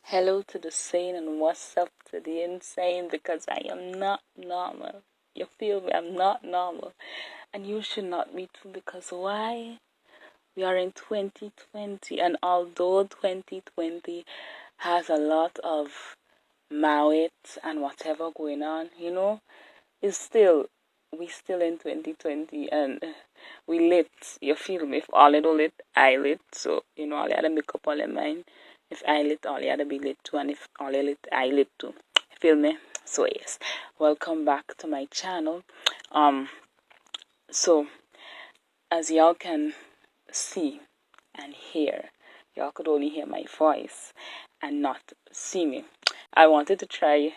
Hello to the sane and what's up to the insane, because I am not normal. You feel me? I'm not normal. And you should not be too, because why? We are in 2020, and although 2020 has a lot of mawit and whatever going on, it's still, we still in 2020 and we lit. You feel me? If all it lit, I lit. So, all you had to make up all your mind. If I lit, all you had to be lit too. And if all you lit, I lit too. You feel me? So, yes. Welcome back to my channel. So, as y'all can see and hear, y'all could only hear my voice and not see me. I wanted to try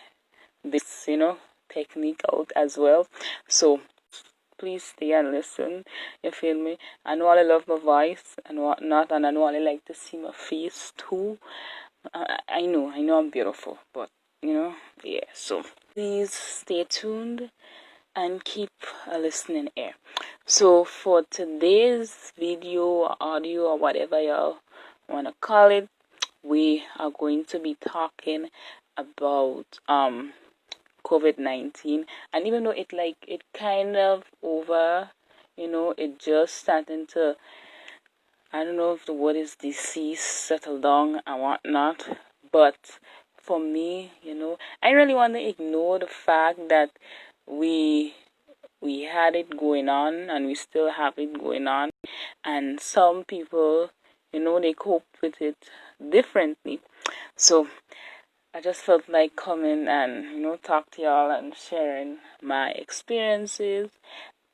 this, technique out as well. So, please stay and listen. You feel me? I know I love my voice and whatnot, and I know I like to see my face too. I know I'm beautiful, but yeah. So please stay tuned and keep a listening ear. So for today's video, audio, or whatever y'all wanna call it, we are going to be talking about COVID-19. And even though it kind of over, it just starting to, I don't know if the word is disease, settle down and whatnot, but for me, I really want to ignore the fact that we we had it going on and we still have it going on, and some people, they cope with it differently. So I just felt like coming and, talk to y'all and sharing my experiences,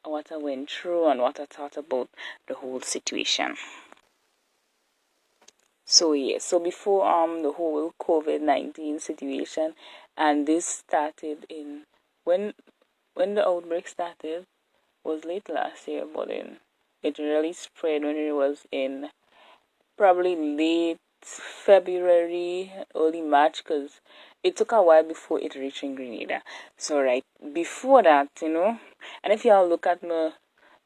what I went through, and what I thought about the whole situation. So yeah, so before the whole COVID-19 situation, and this started in when the outbreak started was late last year, but then it really spread when it was in probably late February, early March, because it took a while before it reached in Grenada. So right before that, and if y'all look at my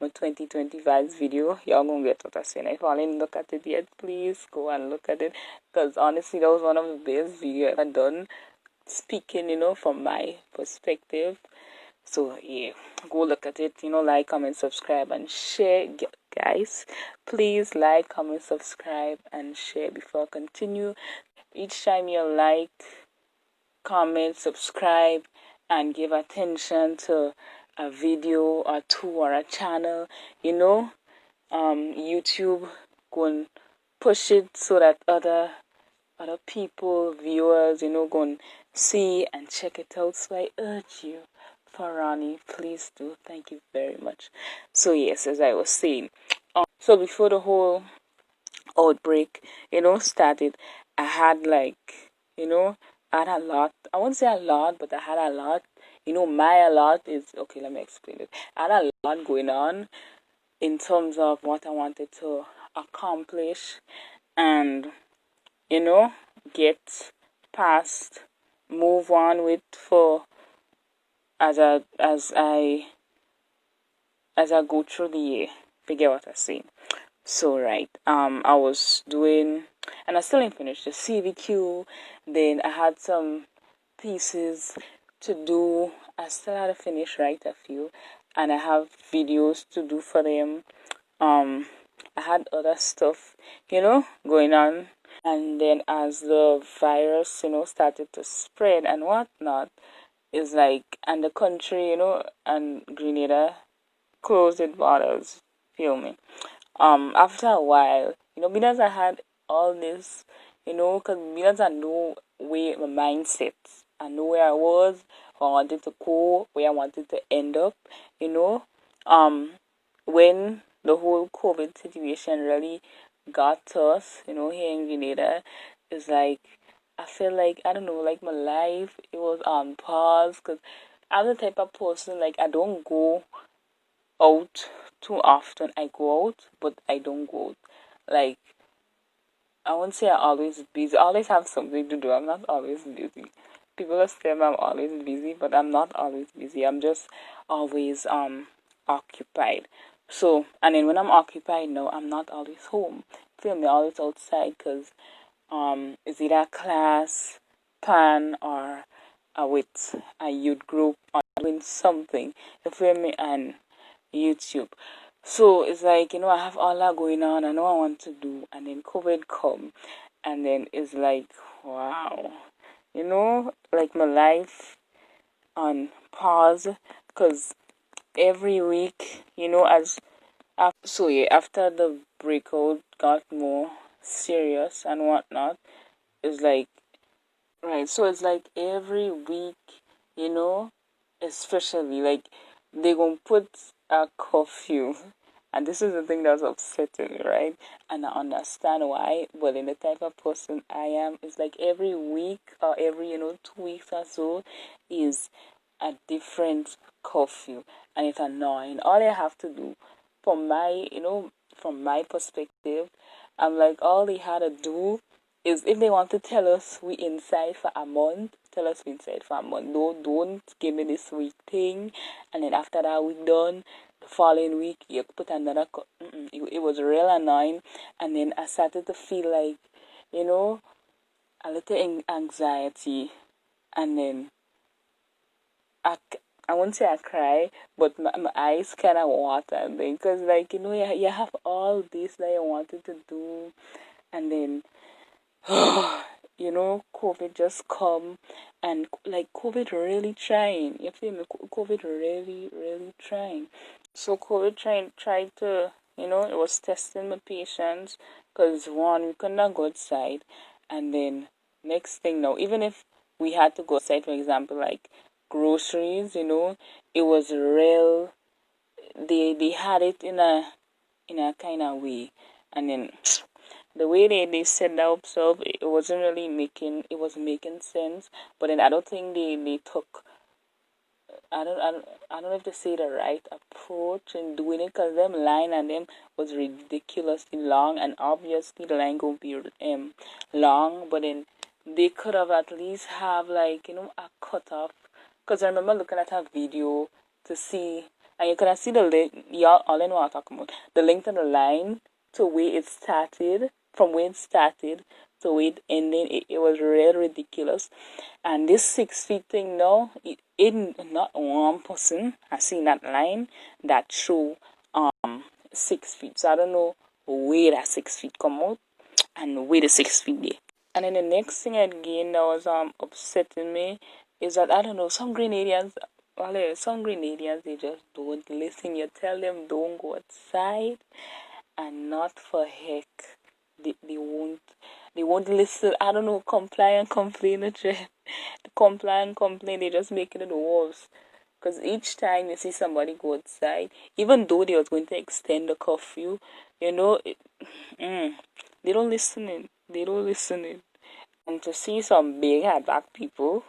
2020 vibes video, y'all gonna get what I'm saying. If y'all didn't look at it yet, please go and look at it, because honestly, that was one of the best videos I've ever done, speaking, from my perspective. So yeah, go look at it, like, comment, subscribe, and share. Guys, please like, comment, subscribe, and share before I continue. Each time you like, comment, subscribe, and give attention to a video or two or a channel, YouTube go and push it so that other people, viewers, go and see and check it out. So I urge you, Farani, please do. Thank you very much. So yes, as I was saying, so before the whole outbreak, started, I had I had a lot. I won't say a lot, but I had a lot. My a lot is okay. Let me explain it. I had a lot going on in terms of what I wanted to accomplish and get past, move on with for as I go through the year. Forget what I say. So right, I was doing, and I still didn't finish the CVQ. Then I had some pieces to do. I still had to finish write a few, and I have videos to do for them. I had other stuff, going on. And then as the virus, started to spread and whatnot, it's like, and the country, and Grenada closed its borders, feel me? After a while, because I had all this, because I know where my mindset, I know where I was, where I wanted to go, where I wanted to end up, when the whole COVID situation really got to us, here in Grenada, it's like, I feel like, I don't know, like my life, it was on pause, because I'm the type of person, like, I don't go out too often. I go out, but I don't go out. Like, I won't say I'm always busy. I always have something to do. I'm not always busy. People assume I'm always busy, but I'm not always busy. I'm just always occupied. So, and then when I'm occupied now, I'm not always home. Feel me? Always outside, because is either a class, pan, or with a youth group or doing something, you feel me, and YouTube. So it's like, I have all that going on, I know I want to do, and then COVID come, and then it's like, wow, like my life on pause, because every week, as so yeah, after the breakout got more serious and whatnot, it's like, right, so it's like every week, you know, especially like they gonna put a curfew, and this is the thing that's upsetting me, right? And I understand why, but in the type of person I am, it's like every week or every 2 weeks or so is a different curfew, and it's annoying. All I have to do, from my perspective, I'm like, all they had to do is if they want to tell us we inside for a month, tell us we inside for a month. Don't give me this week thing, and then after that week done, the following week you put another. It was real annoying, and then I started to feel like, a little anxiety, and then I, I won't say I cry, but my eyes kind of water because, like, you have all this that you wanted to do, and then COVID just come, and like COVID really trying. You feel me? COVID really, really trying. So COVID tried to, it was testing my patience, because one, we could not go outside, and then next thing now, even if we had to go outside, for example, like groceries, it was real. They had it in a kind of way, and then the way they set that up, so it wasn't really making sense. But then I don't think they took, I don't know if they say the right approach in doing it, because them line and them was ridiculously long, and obviously the line gonna be long, but then they could have at least have, like, a cutoff, because I remember looking at a video to see, and you can see the link. Y'all all I know what I'm talking about, the length of the line to where it started, from where it started to where it ended. It was really ridiculous. And this 6 feet thing now, it not one person has seen that line that show 6 feet. So I don't know where that 6 feet come out and where the 6 feet there. And then the next thing again that was upsetting me is that, I don't know, some Grenadians, they just don't listen. You tell them don't go outside, and not for heck, they won't listen. I don't know, comply and complain. Comply and complain, they just make it worse. Because each time you see somebody go outside, even though they was going to extend the curfew, they don't listen in. They don't listen in. And to see some big head black people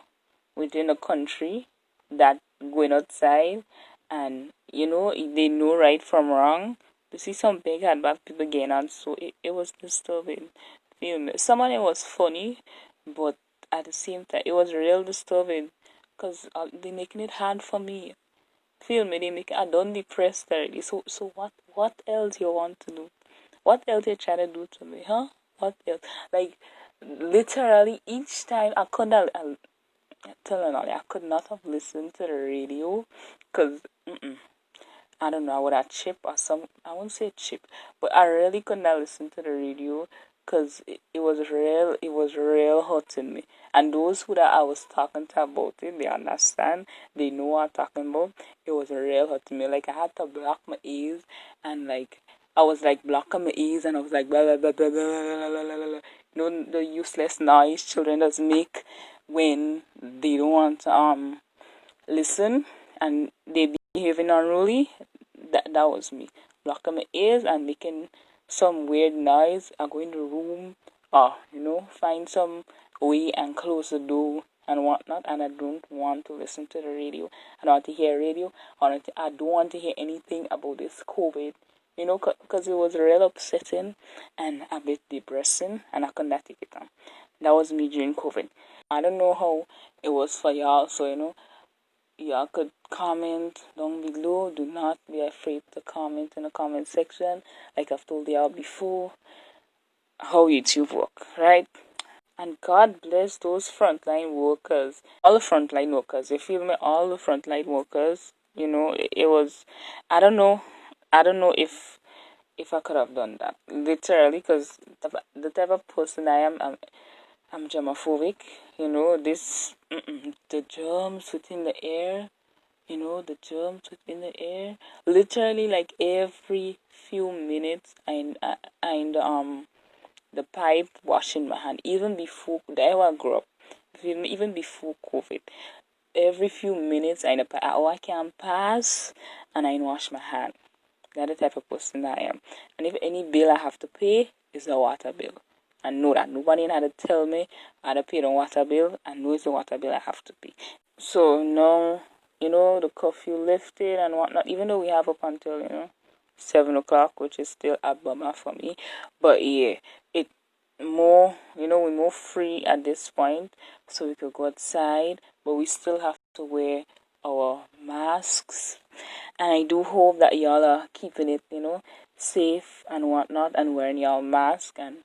within the country that going outside, and they know right from wrong, to see some big head black people getting on, so it was disturbing. Feel me? Some of it was funny, but at the same time it was real disturbing, because they making it hard for me. Feel me? They make I don't depressed already. So what else you want to do? What else you trying to do to me, huh? What else? Like, literally each time I could not, I could not have listened to the radio, because I don't know, I would have chip or some, I won't say chip, but I really could not listen to the radio, because it was real hurting me. And those who that I was talking to about it, they understand, they know what I'm talking about. It was real hurting me. Like, I had to block my ears, and like, I was like blocking my ears, and I was like blah blah blah blah blah blah blah blah blah. The useless noise children does make when they don't want to listen, and they behaving unruly. That was me, blocking my ears and making some weird noise. I go in the room, or find some way and close the door and whatnot. And I don't want to listen to the radio. I don't want to hear radio. I don't want to hear anything about this COVID. Because it was real upsetting and a bit depressing, and I couldn't take it on. That was me during COVID. I don't know how it was for y'all, so y'all could comment down below. Do not be afraid to comment in the comment section. Like I've told y'all before, how YouTube work, right? And God bless those frontline workers, all the frontline workers. You feel me? All the frontline workers. It was. I don't know. I don't know if I could have done that literally, because the type of person I am, I'm germophobic. The germs within the air. The germs within the air. Literally, like every few minutes, I the pipe washing my hand. Even before that, I grew up. Even before COVID, every few minutes I can pass and I wash my hand. That's the type of person I am. And if any bill I have to pay, is a water bill. I know that nobody had to tell me I had to pay the water bill. I know it's the water bill I have to pay. So now, the curfew lifted and whatnot, even though we have up until, 7 o'clock, which is still a bummer for me. But yeah, it we're more free at this point, so we could go outside, but we still have to wear our masks. And I do hope that y'all are keeping it, safe and whatnot, and wearing your mask and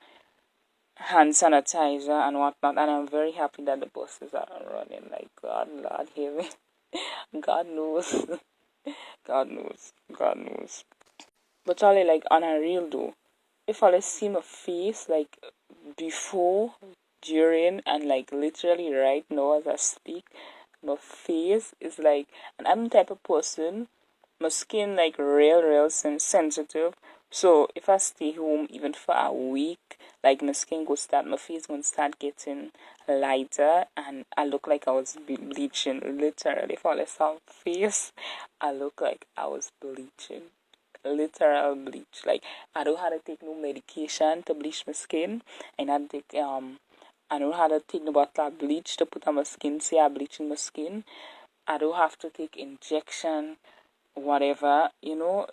hand sanitizer and whatnot. And I'm very happy that the buses are running. Like, God, Lord, hear me. God knows. God knows. God knows. But Charlie, like, on a real though, if I see my face, like, before, during, and like literally right now as I speak, my face is like, and I'm the type of person, my skin like real sensitive. So if I stay home even for a week, like my face gonna start getting lighter, and I look like I was bleaching. Literally, if I saw my face, I look like I was bleaching. Literal bleach. Like, I don't have to take no medication to bleach my skin, and I don't have to take no bottle of bleach to put on my skin. Say I'm bleaching my skin. I don't have to take injection, whatever.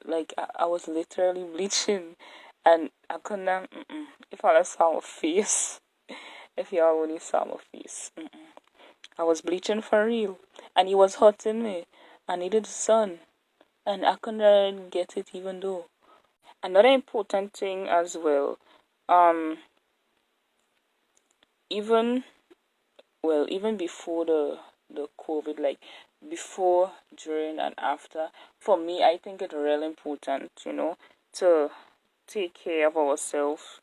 Like I was literally bleaching, and I couldn't. If I saw my face, if y'all only saw my face, I was bleaching for real, and it was hurting me. I needed the sun, and I couldn't get it even though. Another important thing as well, um, even even before the COVID, like before, during, and after, for me, I think it's really important, to take care of ourselves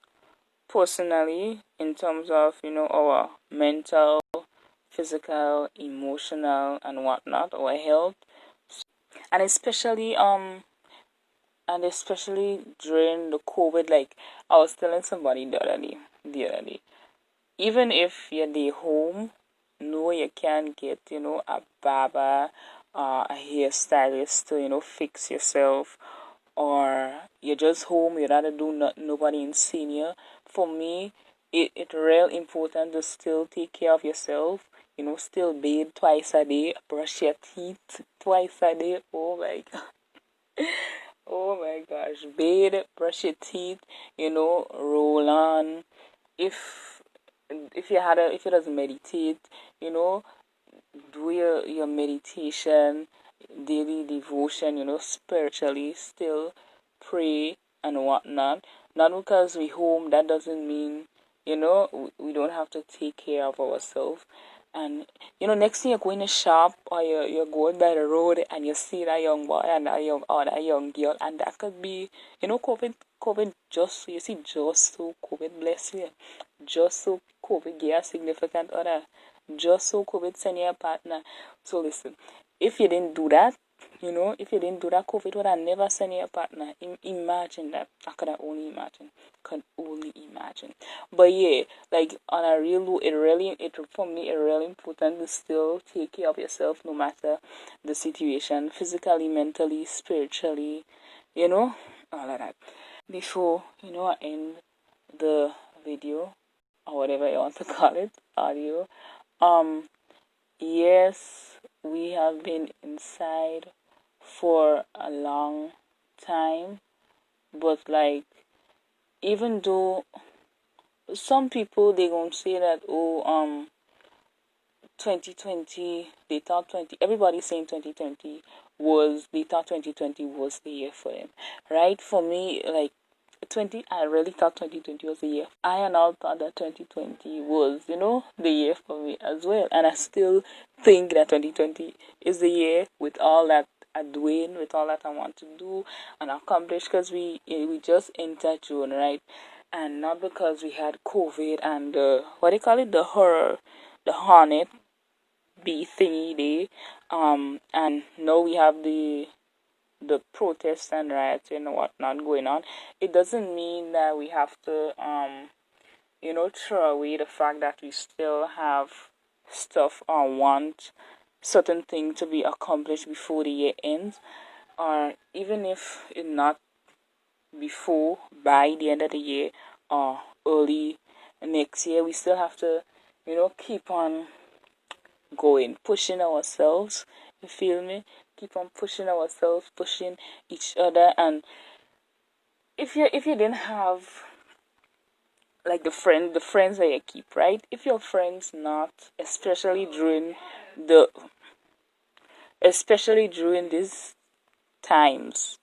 personally in terms of our mental, physical, emotional, and whatnot, our health, and especially during the COVID, like I was telling somebody the other day, even if you're the home, no, you can get, a barber, a hairstylist to, fix yourself, or you're just home, you rather do nothing, nobody in senior. For me, it's real important to still take care of yourself, still bathe twice a day, brush your teeth twice a day. Oh my god. Oh my gosh, bathe, brush your teeth, roll on. If if you doesn't meditate, you know, do your meditation, daily devotion, spiritually, still pray and whatnot. Not because we home, that doesn't mean, we don't have to take care of ourselves. And next thing you're going to shop, or you're going by the road and you see that young boy and that young girl, and that could be, COVID just, you see, just so COVID bless you, just so COVID get a significant other, just so COVID send you a partner. So listen, if you didn't do that, if you didn't do that, COVID would have never sent you a partner. Imagine that. I could have only imagine. Could only imagine. But yeah, like on a real low, for me, it's really important to still take care of yourself no matter the situation, physically, mentally, spiritually, all of that. Before, I end the video, or whatever you want to call it, audio. Yes, we have been inside for a long time, but like, even though some people they gonna say that, 2020, they thought 20, everybody's saying 2020 they thought 2020 was the year for them, right? For me, like, I really thought 2020 was the year. I and all thought that 2020 was, the year for me as well. And I still think that 2020 is the year with all that I'm doing, with all that I want to do and accomplish, because we just entered June, right? And not because we had COVID and what do you call it, the hornet bee thingy day, and now we have the protests and rioting and whatnot going on. It doesn't mean that we have to throw away the fact that we still have stuff or want certain things to be accomplished before the year ends, or even if it's not before, by the end of the year or early next year, we still have to keep on going, pushing ourselves. You feel me? Keep on pushing ourselves, pushing each other. And if you didn't have like the friends that you keep, right? If your friends not, the especially during these times,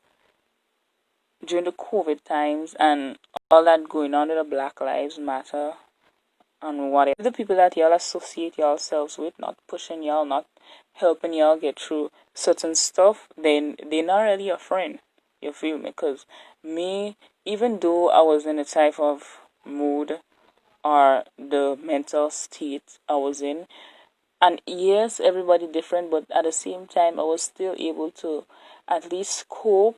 during the COVID times and all that going on with the Black Lives Matter and whatever, the people that y'all associate yourselves with not pushing y'all, not helping y'all get through certain stuff, then they're not really a friend. You feel me? Because me, even though I was in a type of mood or the mental state I was in, and yes, everybody different, but at the same time, I was still able to at least cope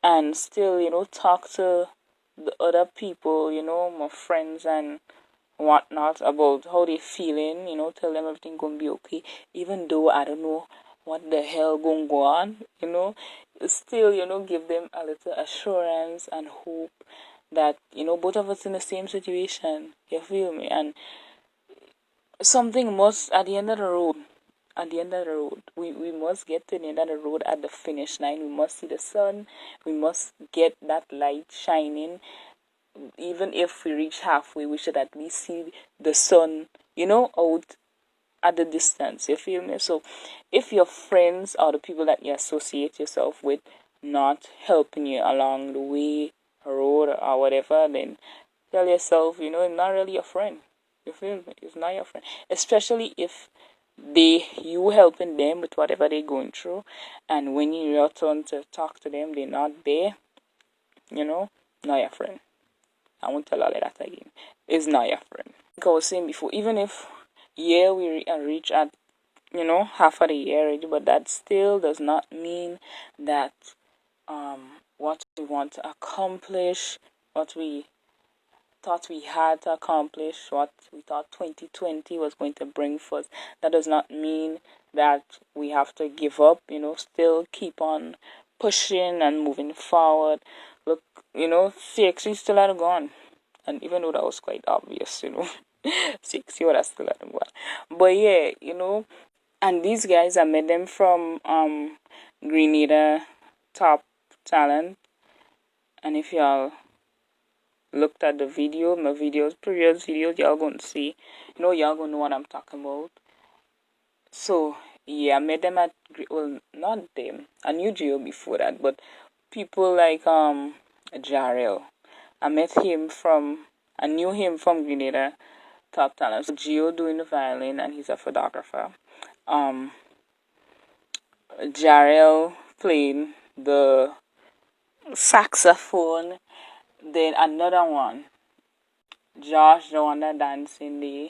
and still, talk to the other people, my friends and whatnot, about how they feeling, tell them everything gonna be okay, even though I don't know what the hell gonna go on, still, give them a little assurance and hope that, both of us in the same situation, you feel me? And something must, at the end of the road, we must get to the end of the road at the finish line. We must see the sun, we must get that light shining. Even if we reach halfway, we should at least see the sun, out at the distance. You feel me? So if your friends or the people that you associate yourself with not helping you along the way, road or whatever, then tell yourself, it's not really your friend. You feel me? It's not your friend. Especially if you helping them with whatever they're going through, and when you your turn to talk to them, they're not there, not your friend. I won't tell all of that again. It's not your friend. Like I was saying before, even if we reach at half of the year already, but that still does not mean that what we want to accomplish, what we thought we had to accomplish, what we thought 2020 was going to bring for us, that does not mean that we have to give up, still keep on pushing and moving forward. Look, CXC still had gone. And even though that was quite obvious, CXC would have still had gone. But yeah, and these guys, I met them from Grenada Top Talent. And if y'all looked at the video, my previous videos, y'all gonna see, y'all gonna know what I'm talking about. So yeah, I met them at, well, not them, I knew Gio before that, but people like Jarrell, I knew him from Grenada Top Talent. So Gio doing the violin and he's a photographer. Jarrell playing the saxophone. Then another one, Josh, the one that dancing there,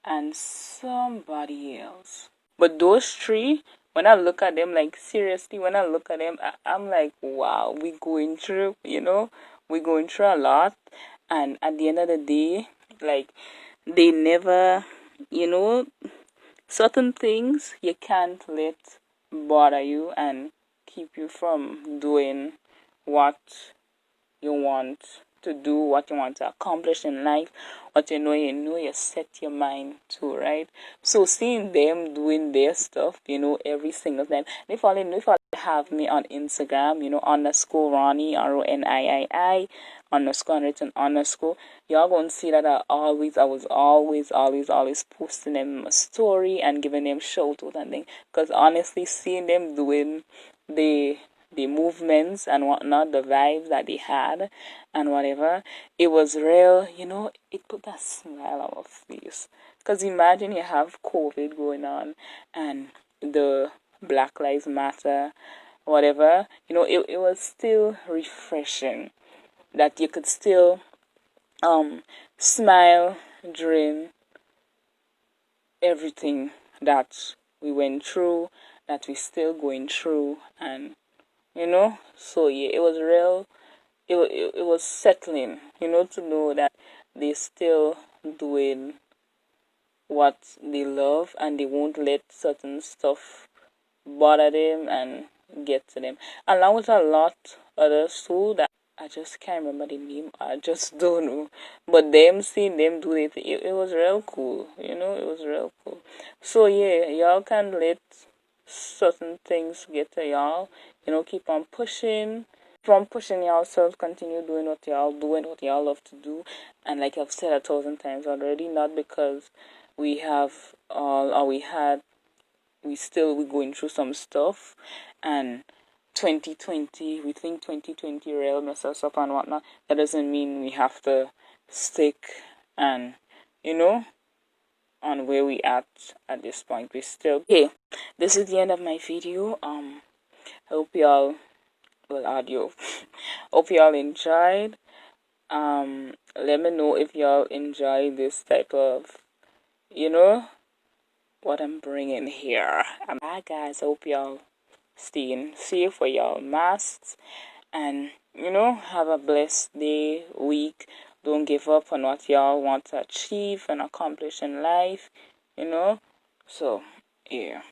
and somebody else. But those three, when I look at them, like seriously, when I look at them, I'm like, wow, we going through, we're going through a lot. And at the end of the day, like, they never, certain things you can't let bother you and keep you from doing what you want to do, what you want to accomplish in life, what you set your mind to, right? So seeing them doing their stuff, every single time. If you have me on Instagram, underscore Ronnie, RONIII, underscore unwritten underscore, y'all gonna see that I was always posting them a story and giving them shout out and things. Because honestly, seeing them doing the the movements and whatnot, the vibes that they had and whatever. It was real, it put that smile on my face. Because imagine you have COVID going on and the Black Lives Matter, whatever, it was still refreshing that you could still smile during everything that we went through, that we're still going through, and so yeah, it was real. It was settling, to know that they're still doing what they love and they won't let certain stuff bother them and get to them. Along with a lot others too that I just can't remember the name. I just don't know. But them seeing them do it was real cool. It was real cool. So yeah, y'all can let certain things get to y'all. Keep on pushing. From pushing yourself, continue doing what y'all love to do. And like I've said 1,000 times already, not because we have or we're going through some stuff, and 2020 we think 2020 real mess us up and whatnot. That doesn't mean we have to stick and on where we at this point. We still okay. This is the end of my video. Hope y'all audio. Hope y'all enjoyed. Let me know if y'all enjoy this type of what I'm bringing here. Bye guys, hope y'all staying safe for y'all masks, and have a blessed day, week. Don't give up on what y'all want to achieve and accomplish in life, so yeah.